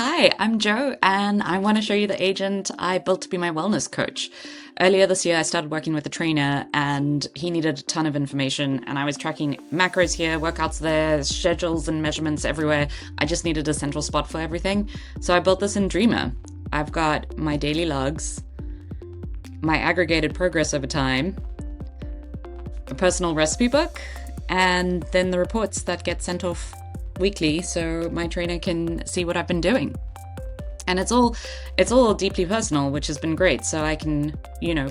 Hi, I'm Joe, and I want to show you the agent I built to be my wellness coach. Earlier this year, I started working with a trainer, and he needed a ton of information, and I was tracking macros here, workouts there, schedules and measurements everywhere. I just needed a central spot for everything, so I built this in Dreamer. I've got my daily logs, my aggregated progress over time, a personal recipe book, and then the reports that get sent off weekly so my trainer can see what I've been doing. And it's all deeply personal, which has been great. So I can,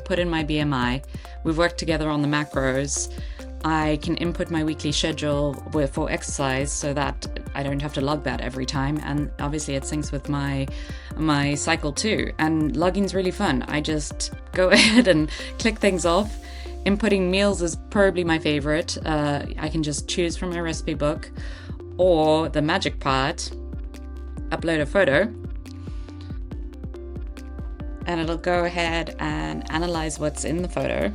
put in my BMI. We've worked together on the macros. I can input my weekly schedule for exercise so that I don't have to log that every time. And obviously it syncs with my cycle too. And logging's really fun. I just go ahead and click things off. Inputting meals is probably my favorite. I can just choose from my recipe book, or the magic part, upload a photo, and it'll go ahead and analyze what's in the photo.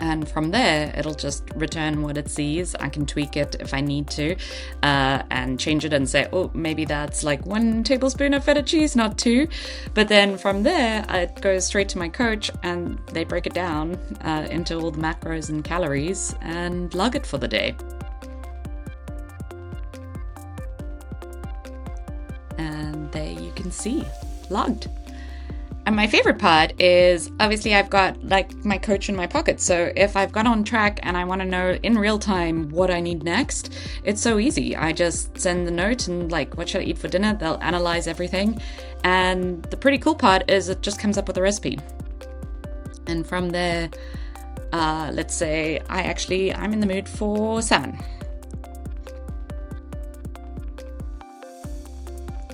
And from there, it'll just return what it sees. I can tweak it if I need to, and change it and say, oh, maybe that's like 1 tablespoon of feta cheese, not 2. But then from there, it goes straight to my coach, and they break it down into all the macros and calories and log it for the day. And there you can see, logged. And my favorite part is, obviously I've got like my coach in my pocket. So if I've got on track and I want to know in real time what I need next, it's so easy. I just send the note and like, what should I eat for dinner? They'll analyze everything. And the pretty cool part is it just comes up with a recipe. And from there, let's say I'm in the mood for salmon.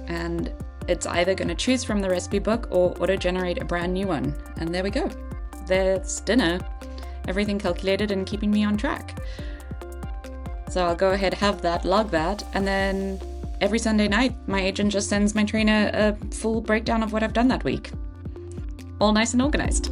And it's either going to choose from the recipe book or auto-generate a brand new one. And there we go. There's dinner. Everything calculated and keeping me on track. So I'll go ahead, have that, log that, and then every Sunday night, my agent just sends my trainer a full breakdown of what I've done that week. All nice and organized.